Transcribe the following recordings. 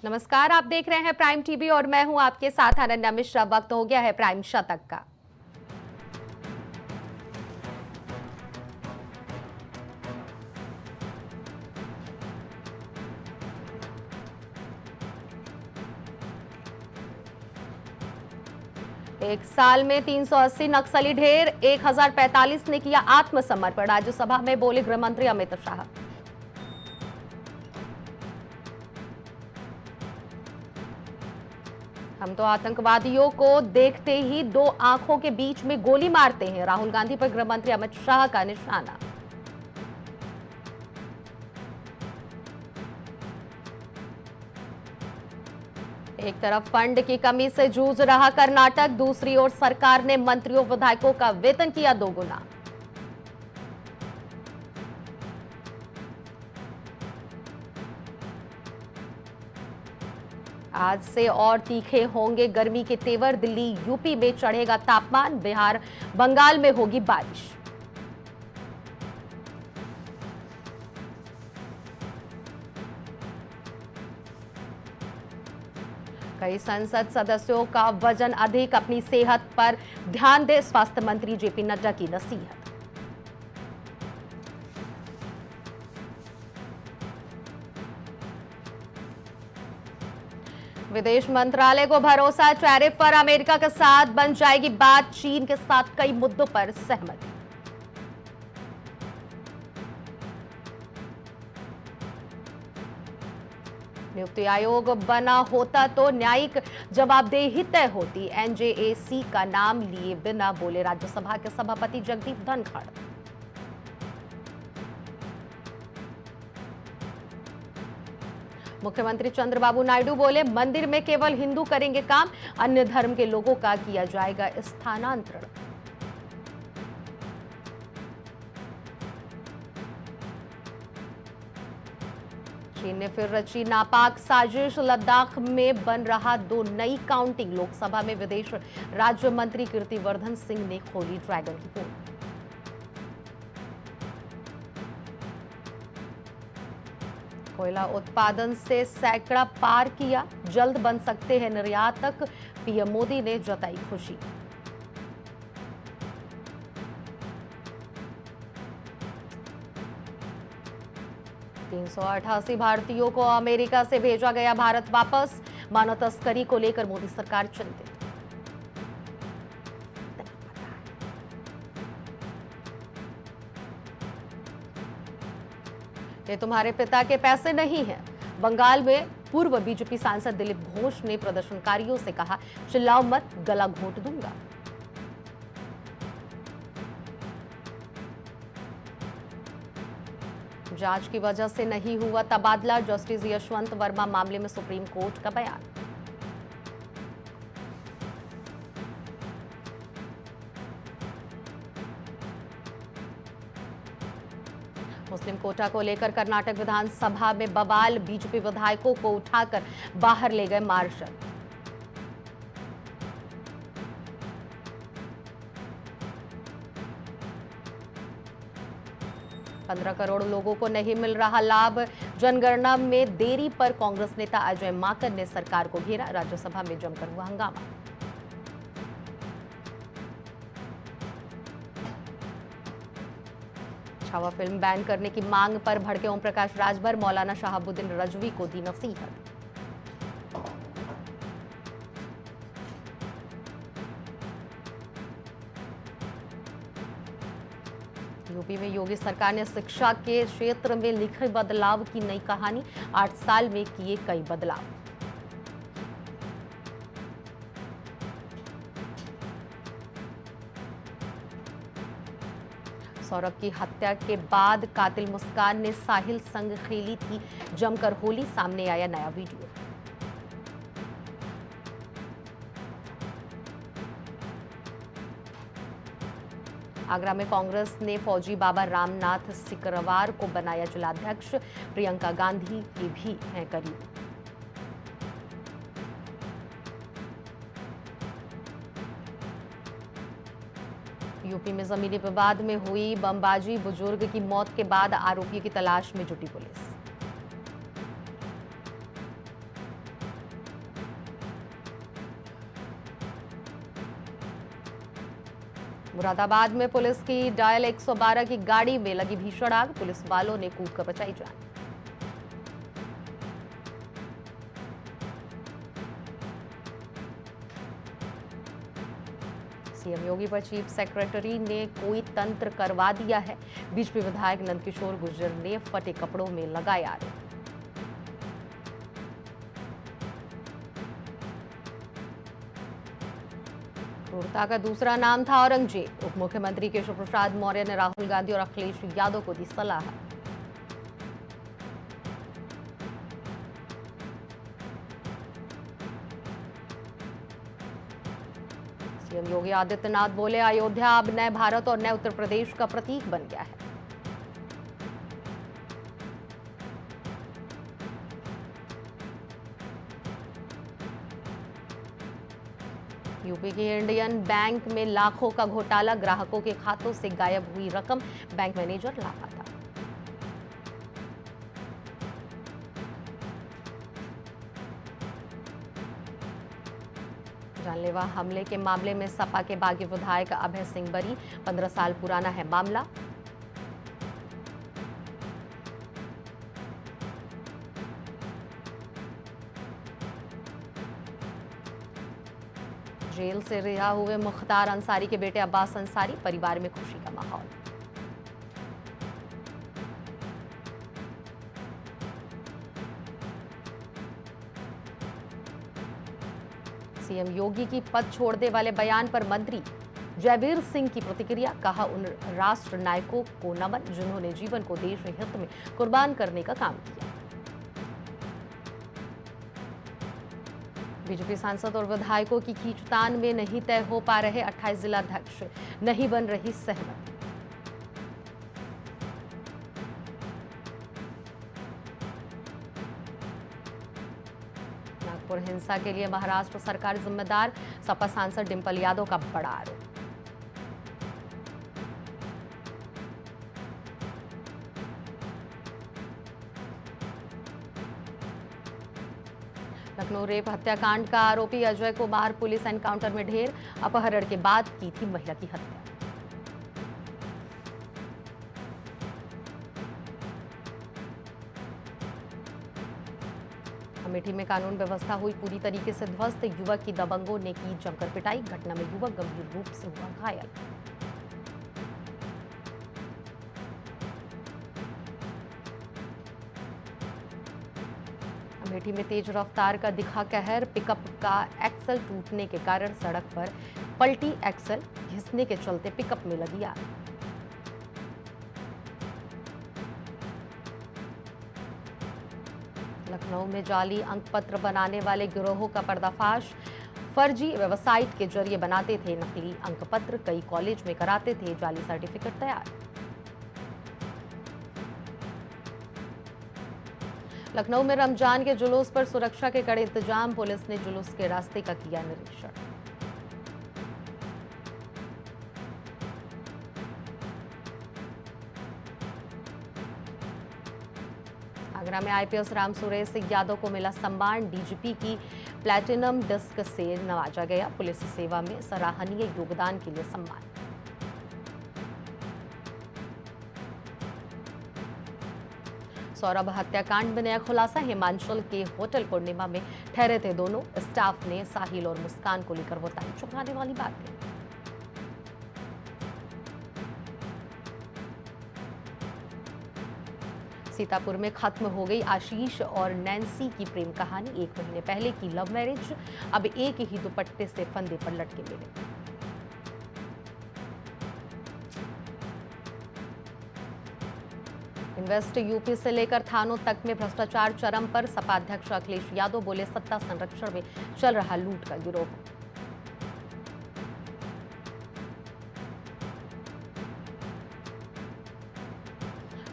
नमस्कार, आप देख रहे हैं प्राइम टीवी और मैं हूं आपके साथ अनन्या मिश्रा। वक्त हो गया है प्राइम शतक का। एक साल में 380 नक्सली ढेर, 1045 ने किया आत्मसमर्पण। राज्यसभा में बोले गृह मंत्री अमित शाह। हम तो आतंकवादियों को देखते ही दो आंखों के बीच में गोली मारते हैं। राहुल गांधी पर गृह मंत्री अमित शाह का निशाना। एक तरफ फंड की कमी से जूझ रहा कर्नाटक, दूसरी ओर सरकार ने मंत्रियों विधायकों का वेतन किया दोगुना। आज से और तीखे होंगे गर्मी के तेवर। दिल्ली यूपी में चढ़ेगा तापमान, बिहार बंगाल में होगी बारिश। कई संसद सदस्यों का वजन अधिक, अपनी सेहत पर ध्यान दे, स्वास्थ्य मंत्री जेपी नड्डा की नसीहत। विदेश मंत्रालय को भरोसा, टैरिफ पर अमेरिका के साथ बन जाएगी बात। चीन के साथ कई मुद्दों पर सहमति। नियुक्ति आयोग बना होता तो न्यायिक जवाबदेही तय होती। एनजेएसी का नाम लिए बिना बोले राज्यसभा के सभापति जगदीप धनखड़। मुख्यमंत्री चंद्रबाबू नायडू बोले, मंदिर में केवल हिंदू करेंगे काम, अन्य धर्म के लोगों का किया जाएगा स्थानांतरण। चीन ने फिर रची नापाक साजिश, लद्दाख में बन रहा 2 नई काउंटिंग। लोकसभा में विदेश राज्य मंत्री कीर्तिवर्धन सिंह ने खोली ड्रैगन की पोल। कोयला उत्पादन से सैकड़ा पार किया, जल्द बन सकते हैं निर्यातक, पीएम मोदी ने जताई खुशी। $388 भारतीयों को अमेरिका से भेजा गया भारत वापस। मानव तस्करी को लेकर मोदी सरकार चिंतित। ये तुम्हारे पिता के पैसे नहीं हैं। बंगाल में पूर्व बीजेपी सांसद दिलीप घोष ने प्रदर्शनकारियों से कहा, चिल्लाओ मत, गला घोंट दूंगा। जांच की वजह से नहीं हुआ तबादला, जस्टिस यशवंत वर्मा मामले में सुप्रीम कोर्ट का बयान। मुस्लिम कोटा को लेकर कर्नाटक विधानसभा में बवाल, बीजेपी विधायकों को उठाकर बाहर ले गए मार्शल। ₹15 करोड़ लोगों को नहीं मिल रहा लाभ, जनगणना में देरी पर कांग्रेस नेता अजय माकन ने सरकार को घेरा। राज्यसभा में जमकर हुआ हंगामा। छावा फिल्म बैन करने की मांग पर भड़के ओम प्रकाश राजभर, मौलाना शहाबुद्दीन रजवी को दी नसीहत। यूपी में योगी सरकार ने शिक्षा के क्षेत्र में लिखे बदलाव की नई कहानी, 8 साल में किए कई बदलाव। सौरभ की हत्या के बाद कातिल मुस्कान ने साहिल संग खेली थी जमकर होली, सामने आया नया वीडियो। आगरा में कांग्रेस ने फौजी बाबा रामनाथ सिकरवार को बनाया जिलाध्यक्ष, प्रियंका गांधी की भी हैं करीब। यूपी में जमीनी विवाद में हुई बमबाजी, बुजुर्ग की मौत के बाद आरोपियों की तलाश में जुटी पुलिस। मुरादाबाद में पुलिस की डायल 112 की गाड़ी में लगी भीषण आग, पुलिस वालों ने कूदकर बचाई जान। सीएम योगी पर चीफ सेक्रेटरी ने कोई तंत्र करवा दिया है, बीजेपी विधायक नंदकिशोर गुर्जर ने फटे कपड़ों में लगाया आरोप। क्रूरता का दूसरा नाम था औरंगजेब। उप मुख्यमंत्री केशव प्रसाद मौर्य ने राहुल गांधी और अखिलेश यादव को दी सलाह। सीएम योगी आदित्यनाथ बोले, अयोध्या अब नए भारत और नए उत्तर प्रदेश का प्रतीक बन गया है। यूपी के इंडियन बैंक में लाखों का घोटाला, ग्राहकों के खातों से गायब हुई रकम, बैंक मैनेजर लापता। जानलेवा हमले के मामले में सपा के बागी विधायक अभय सिंह बरी, 15 साल पुराना है मामला। जेल से रिहा हुए मुख्तार अंसारी के बेटे अब्बास अंसारी, परिवार में खुशी का माहौल। सीएम योगी की पद छोड़ने वाले बयान पर मंत्री जयवीर सिंह की प्रतिक्रिया, कहा उन राष्ट्र नायकों को नमन जिन्होंने जीवन को देश हित में कुर्बान करने का काम किया। बीजेपी सांसद और विधायकों की खींचतान में नहीं तय हो पा रहे 28 जिलाध्यक्ष, नहीं बन रही सहमति। नागपुर हिंसा के लिए महाराष्ट्र सरकार जिम्मेदार, सपा सांसद डिंपल यादव का बड़ा आरोप। लखनऊ रेप हत्याकांड का आरोपी अजय कुमार पुलिस एनकाउंटर में ढेर, अपहरण के बाद की थी महिला की हत्या। अमेठी में कानून व्यवस्था हुई पूरी तरीके से ध्वस्त, युवक की दबंगों ने की जमकर पिटाई, घटना में युवक गंभीर रूप से हुआ घायल। अमेठी में तेज रफ्तार का दिखा कहर, पिकअप का एक्सल टूटने के कारण सड़क पर पलटी, एक्सल घिसने के चलते पिकअप में लगी आग। लखनऊ में जाली अंकपत्र बनाने वाले गिरोहों का पर्दाफाश, फर्जी वेबसाइट के जरिए बनाते थे नकली अंकपत्र, कई कॉलेज में कराते थे जाली सर्टिफिकेट तैयार। लखनऊ में रमजान के जुलूस पर सुरक्षा के कड़े इंतजाम, पुलिस ने जुलूस के रास्ते का किया निरीक्षण। आगरा में आईपीएस राम सुरेश यादव को मिला सम्मान, डीजीपी की प्लैटिनम डिस्क से नवाजा गया, पुलिस सेवा में सराहनीय योगदान के लिए सम्मान। सौरभ हत्याकांड में नया खुलासा, हिमाचल के होटल पूर्णिमा में ठहरे थे दोनों, स्टाफ ने साहिल और मुस्कान को लेकर बताई चौंकाने वाली बातें। सीतापुर में खत्म हो गई आशीष और नैन्सी की प्रेम कहानी, 1 महीने पहले की लव मैरिज, अब एक ही दुपट्टे से फंदे पर लटके मिले। इन्वेस्ट यूपी से लेकर थानों तक में भ्रष्टाचार चरम पर, सपा अध्यक्ष अखिलेश यादव बोले, सत्ता संरक्षण में चल रहा लूट का गिरोह।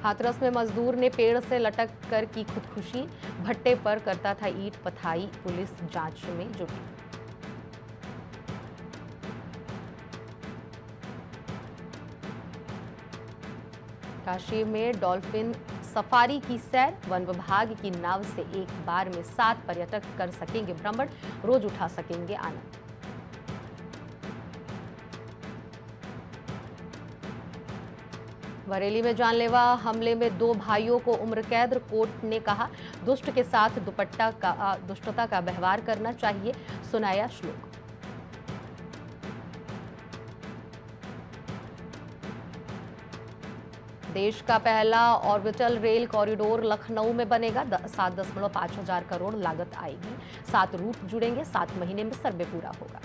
हाथरस में मजदूर ने पेड़ से लटक कर की खुदकुशी, भट्टे पर करता था ईंट पथाई, पुलिस जांच में जुटी। काशी में डॉल्फिन सफारी की सैर, वन विभाग की नाव से एक बार में 7 पर्यटक कर सकेंगे भ्रमण, रोज उठा सकेंगे आनंद। बरेली में जानलेवा हमले में 2 भाइयों को उम्र कैद, कोर्ट ने कहा दुष्ट के साथ दुष्टता का व्यवहार करना चाहिए, सुनाया श्लोक। देश का पहला ऑर्बिटल रेल कॉरिडोर लखनऊ में बनेगा। 7.5 हजार करोड़ लागत आएगी। 7 रूट जुड़ेंगे। 7 महीने में सर्वे पूरा होगा।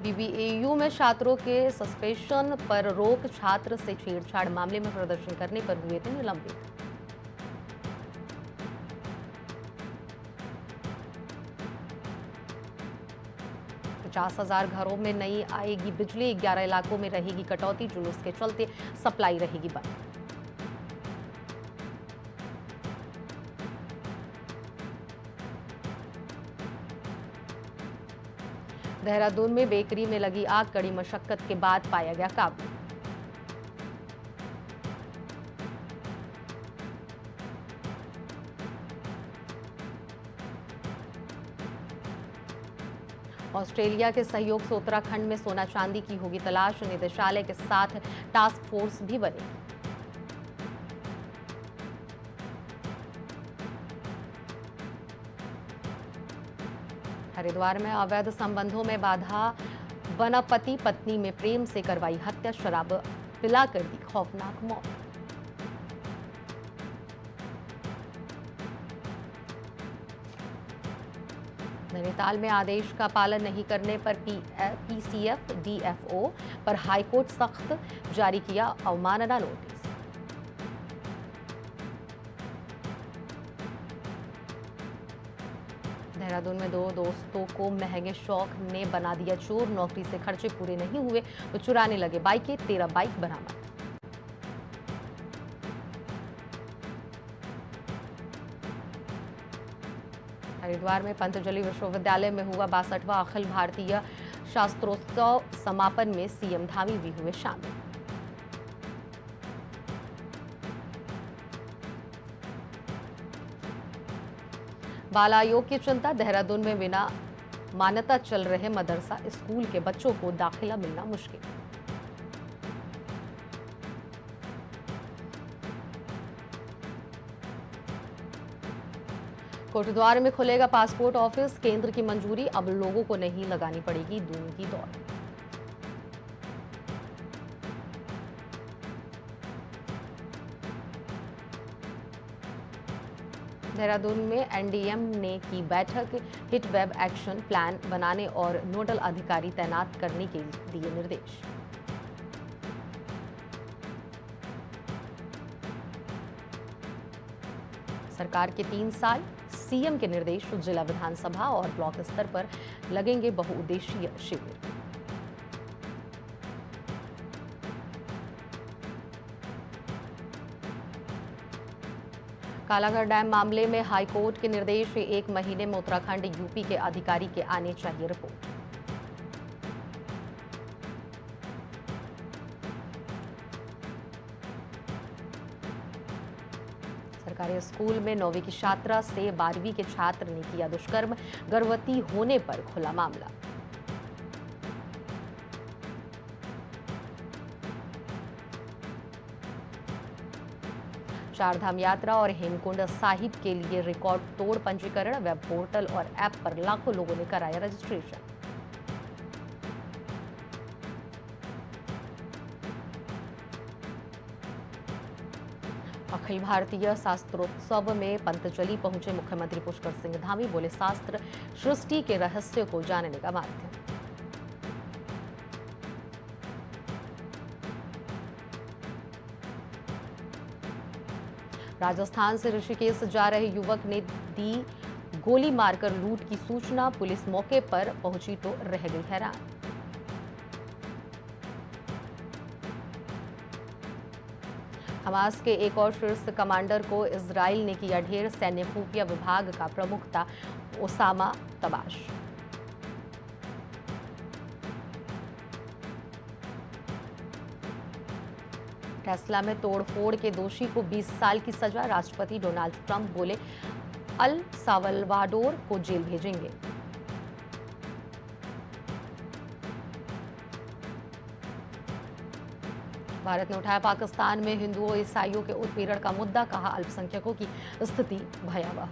बीबीएयू में छात्रों के सस्पेंशन पर रोक, छात्र से छेड़छाड़ मामले में प्रदर्शन करने पर हुए थे निलंबित। पचास हजार घरों में नहीं आएगी बिजली। 11 इलाकों में रहेगी कटौती। जुलूस के चलते सप्लाई रहेगी बंद। देहरादून में बेकरी में लगी आग, कड़ी मशक्कत के बाद पाया गया काबू। ऑस्ट्रेलिया के सहयोग से उत्तराखंड में सोना चांदी की होगी तलाश। निदेशालय के साथ टास्क फोर्स भी बनेगी। हरिद्वार में अवैध संबंधों में बाधा, बना पति पत्नी में प्रेम से करवाई हत्या, शराब पिलाकर दी खौफनाक मौत। नैनीताल में आदेश का पालन नहीं करने पर पीसीएफ डीएफओ पर हाईकोर्ट सख्त, जारी किया अवमानना नोटिस। देहरादून में 2 दोस्तों को महंगे शौक ने बना दिया चोर। नौकरी से खर्चे पूरे नहीं हुए तो चुराने लगे बाइकें। 13 बाइक बरामद। हरिद्वार में पंतजलि विश्वविद्यालय में हुआ 62वां अखिल भारतीय शास्त्रोत्सव समापन में सीएम धामी भी हुए शामिल। बाल आयोग की चिंता, देहरादून में बिना मान्यता चल रहे मदरसा स्कूल के बच्चों को दाखिला मिलना मुश्किल। कोटद्वार में खुलेगा पासपोर्ट ऑफिस, केंद्र की मंजूरी, अब लोगों को नहीं लगानी पड़ेगी दूर की दौड़। देहरादून में एनडीएम ने की बैठक, हिट वेब एक्शन प्लान बनाने और नोडल अधिकारी तैनात करने के दिए निर्देश। सरकार के 3 साल, सीएम के निर्देश, जिला विधानसभा और ब्लॉक स्तर पर लगेंगे बहुउद्देशीय शिविर। कालाघर डैम मामले में हाईकोर्ट के निर्देश, 1 महीने में उत्तराखंड यूपी के अधिकारी के आने चाहिए रिपोर्ट। सरकारी स्कूल में 9वीं की छात्रा से 12वीं के छात्र ने किया दुष्कर्म, गर्भवती होने पर खुला मामला। चारधाम यात्रा और हेमकुंड साहिब के लिए रिकॉर्ड तोड़ पंजीकरण, वेब पोर्टल और ऐप पर लाखों लोगों ने कराया रजिस्ट्रेशन। अखिल भारतीय शास्त्रोत्सव में पंतजलि पहुंचे मुख्यमंत्री पुष्कर सिंह धामी, बोले शास्त्र सृष्टि के रहस्य को जानने का माध्यम। राजस्थान से ऋषिकेश जा रहे युवक ने दी गोली मारकर लूट की सूचना, पुलिस मौके पर पहुंची तो रह गई हैरान। हमास के एक और शीर्ष कमांडर को इजराइल ने किया ढेर, सैन्य खुफिया विभाग का प्रमुख था ओसामा तबाश। टेस्ला में तोड़फोड़ के दोषी को 20 साल की सजा, राष्ट्रपति डोनाल्ड ट्रंप बोले अल साल्वाडोर को जेल भेजेंगे। भारत ने उठाया पाकिस्तान में हिंदुओं ईसाइयों के उत्पीड़न का मुद्दा, कहा अल्पसंख्यकों की स्थिति भयावह।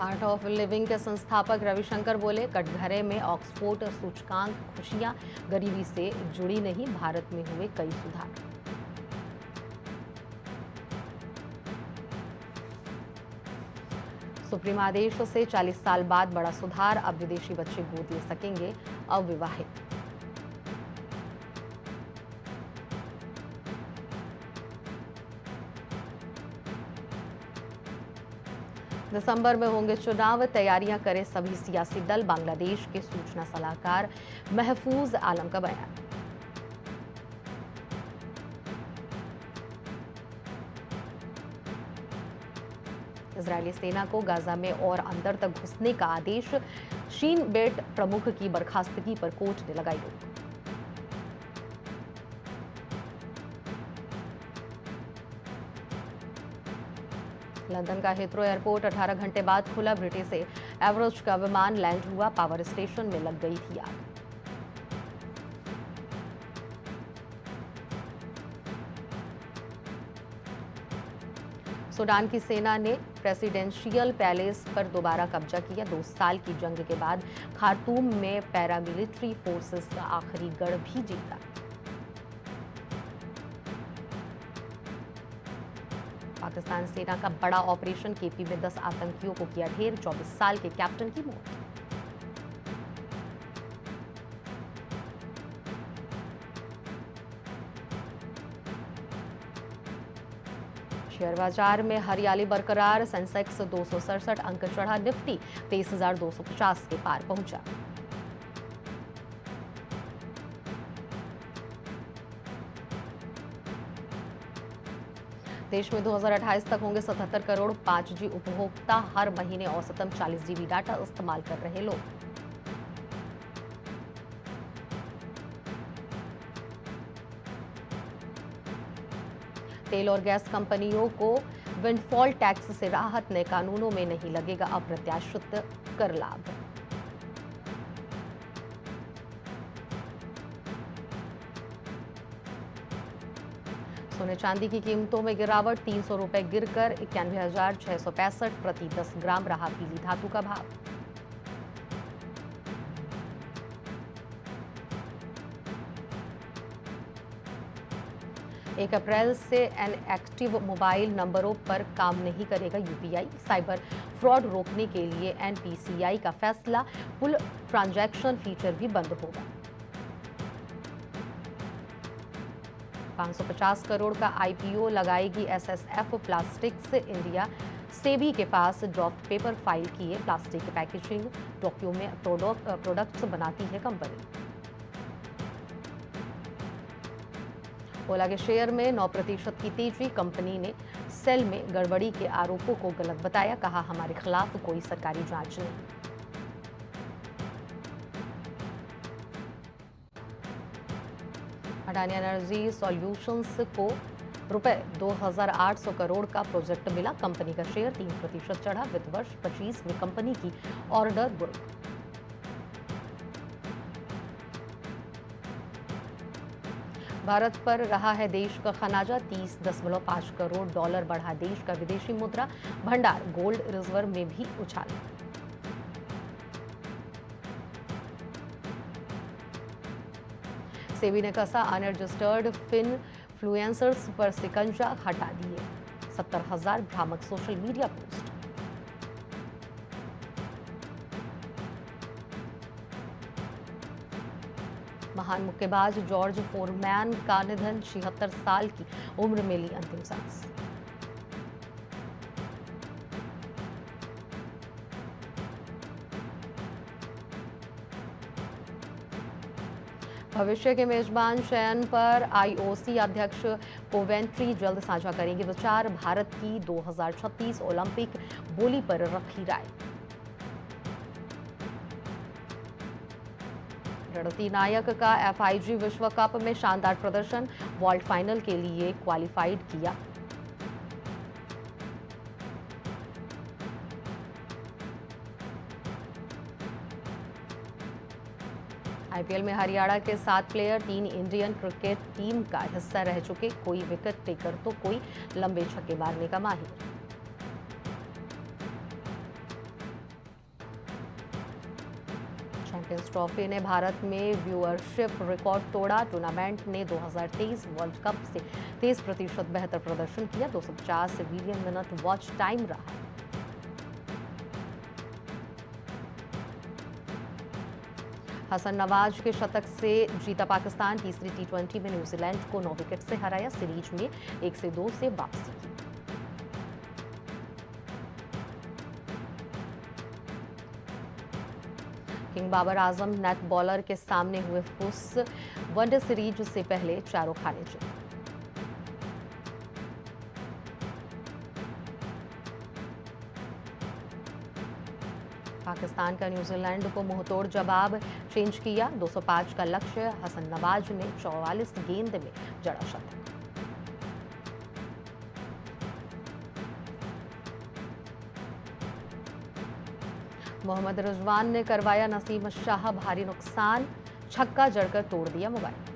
आर्ट ऑफ लिविंग के संस्थापक रविशंकर बोले, कटघरे में ऑक्सफोर्ड सूचकांक खुशियां गरीबी से जुड़ी नहीं, भारत में हुए कई सुधार। सुप्रीम आदेश से 40 साल बाद बड़ा सुधार, अब विदेशी बच्चे गोद ले सकेंगे अविवाहित। दिसंबर में होंगे चुनाव, तैयारियां करें सभी सियासी दल, बांग्लादेश के सूचना सलाहकार महफूज आलम का बयान। इजरायली सेना को गाजा में और अंदर तक घुसने का आदेश, शीन बेट प्रमुख की बर्खास्तगी पर कोर्ट ने लगाई रोक। लंदन का हिथ्रो एयरपोर्ट 18 घंटे बाद खुला, ब्रिटिश एवरेज का विमान लैंड हुआ, पावर स्टेशन में लग गई थी आग। सूडान की सेना ने प्रेसिडेंशियल पैलेस पर दोबारा कब्जा किया, 2 साल की जंग के बाद खार्तूम में पैरामिलिट्री फोर्सेस का आखिरी गढ़ भी जीता। पाकिस्तान सेना का बड़ा ऑपरेशन, केपी में 10 आतंकियों को किया ढेर, 24 साल के कैप्टन की मौत। शेयर बाजार में हरियाली बरकरार, सेंसेक्स 267 अंक चढ़ा, निफ्टी 23,250 के पार पहुंचा। देश में 2028 तक होंगे 77 करोड़ 5G उपभोक्ता, हर महीने औसतन 40 GB डाटा इस्तेमाल कर रहे लोग। तेल और गैस कंपनियों को विंडफॉल टैक्स से राहत, नए कानूनों में नहीं लगेगा अप्रत्याशित कर लाभ। सोने चांदी की कीमतों में गिरावट, 300 रुपए गिरकर 91,665 प्रति 10 ग्राम रहा पीली धातु का भाव। एक अप्रैल से इनएक्टिव मोबाइल नंबरों पर काम नहीं करेगा यूपीआई, साइबर फ्रॉड रोकने के लिए एनपीसीआई का फैसला, पुल ट्रांजैक्शन फीचर भी बंद होगा। 550 करोड़ का आईपीओ लगाएगी एसएसएफ प्लास्टिक्स इंडिया, सेबी के पास ड्राफ्ट पेपर फाइल किए, प्लास्टिक पैकेजिंग टोक्यो में प्रोडक्ट्स बनाती है कंपनी। ओला के शेयर में 9% की तेजी, कंपनी ने सेल में गड़बड़ी के आरोपों को गलत बताया, कहा हमारे खिलाफ कोई सरकारी जांच नहीं। अडानी एनर्जी सॉल्यूशंस को रुपए 2,800 करोड़ का प्रोजेक्ट मिला, कंपनी का शेयर 3% चढ़ा, वित्त वर्ष 25 में कंपनी की ऑर्डर बुक। भारत पर रहा है देश का खनाजा, 30.5 करोड़ डॉलर बढ़ा देश का विदेशी मुद्रा भंडार, गोल्ड रिजर्व में भी उछाल। सेबी ने कसा अनरजिस्टर्ड फिनफ्लुएंसर्स पर शिकंजा, हटा दिए 70,000 भ्रामक सोशल मीडिया पोस्ट। महान मुक्केबाज जॉर्ज फोरमैन का निधन, 76 साल की उम्र में ली अंतिम सांस। भविष्य के मेजबान चयन पर आईओसी अध्यक्ष कोवेंट्री जल्द साझा करेंगे विचार, भारत की 2036 ओलंपिक बोली पर रखी राय। रणती नायक का एफआईजी विश्व कप में शानदार प्रदर्शन, वर्ल्ड फाइनल के लिए क्वालिफाइड किया। आईपीएल में हरियाणा के 7 प्लेयर 3 इंडियन क्रिकेट टीम का हिस्सा रह चुके, कोई विकेट टेकर तो कोई लंबे छक्के मारने का माहिर। चैंपियंस ट्रॉफी ने भारत में व्यूअरशिप रिकॉर्ड तोड़ा। टूर्नामेंट ने 2023 वर्ल्ड कप से 30% बेहतर प्रदर्शन किया। 250 मिलियन मिनट वॉच टाइम रहा। हसन नवाज के शतक से जीता पाकिस्तान। तीसरी टी20 में न्यूजीलैंड को 9 विकेट से हराया। सीरीज में 1-2 से वापसी की। King Babar Azam net bowler के सामने हुए फुस। वनडे सीरीज से पहले चारों खाने चले। पाकिस्तान का न्यूजीलैंड को मुंहतोड़ जवाब चेंज किया। 205 का लक्ष्य। हसन नवाज ने 44 गेंद में जड़ा शतक। मोहम्मद रिजवान ने करवाया नसीम शाह भारी नुकसान। छक्का जड़कर तोड़ दिया मोबाइल।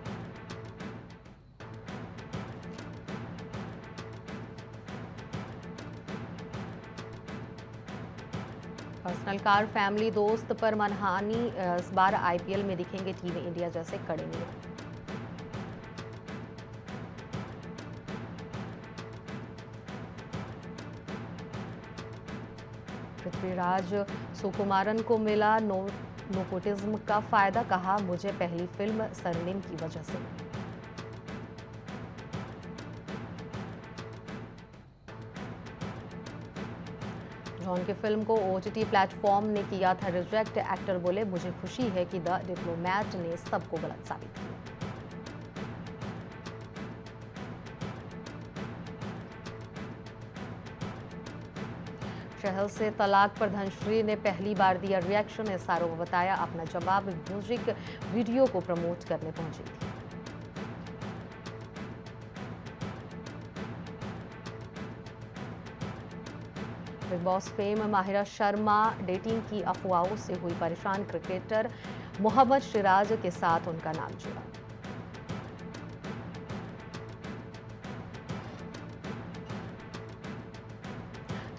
पर्सनल कार फैमिली दोस्त पर मनहानि। इस बार आईपीएल में दिखेंगे टीम इंडिया जैसे कड़े नियम। पृथ्वीराज सुकुमारन को मिला नेपोटिज्म का फायदा। कहा, मुझे पहली फिल्म सरनेम की वजह से। जॉन की फिल्म को ओटीटी प्लेटफॉर्म ने किया था रिजेक्ट। एक्टर बोले, मुझे खुशी है कि द डिप्लोमैट ने सबको गलत साबित किया। शहर से तलाक पर धनश्री ने पहली बार दिया रिएक्शन। एसआरओ को बताया अपना जवाब। म्यूजिक वीडियो को प्रमोट करने पहुंची थी। Big boss fame Mahira Sharma dating की अफवाहों से हुई परेशान। क्रिकेटर मोहम्मद सिराज के साथ उनका नाम जुड़ा।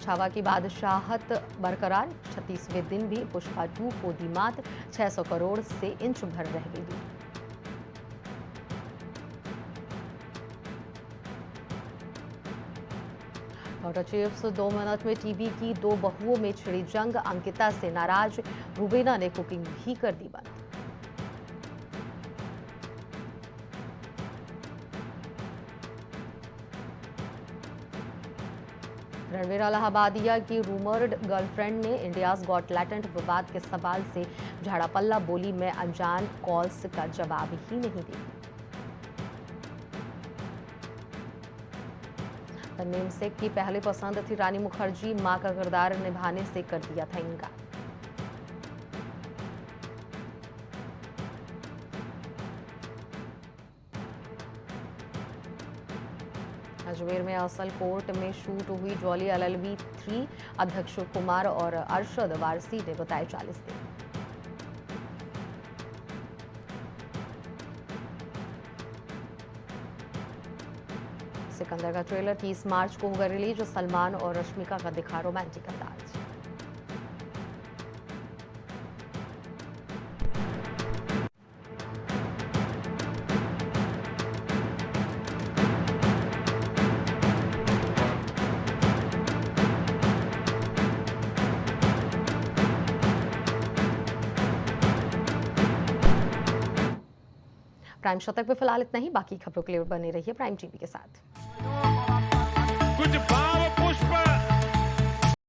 छावा की बादशाहत बरकरार। 36वें दिन भी पुष्पा 2 को दी मात। 600 करोड़ से इंच भर रह गई दूर। डॉक्टर चिप्स 2 मिनट में टीवी की 2 बहुओं में छिड़ी जंग। अंकिता से नाराज रूबीना ने कुकिंग भी कर दी बंद। रणवीर इलाहाबादिया की रूमर्ड गर्लफ्रेंड ने इंडियाज गॉट टैलेंट विवाद के सवाल से झाड़ा पल्ला। बोली, मैं अनजान कॉल्स का जवाब ही नहीं दी। तन्नीम शेख की पहली पसंद थी रानी मुखर्जी। मां का किरदार निभाने से कर दिया था इनकार। अजमेर में असल कोर्ट में शूट हुई जॉली एलएलबी 3। अध्यक्ष कुमार और अरशद वारसी ने बताए 40 दिन। सिकंदर का ट्रेलर 30 मार्च को होगा रिलीज। सलमान और रश्मिका का दिखा रोमांटिक अंदाज। प्राइम शतक पे फिलहाल इतना ही। बाकी खबरों के लिए बने रहिए प्राइम टीवी के साथ। कुछ भाव पुष्प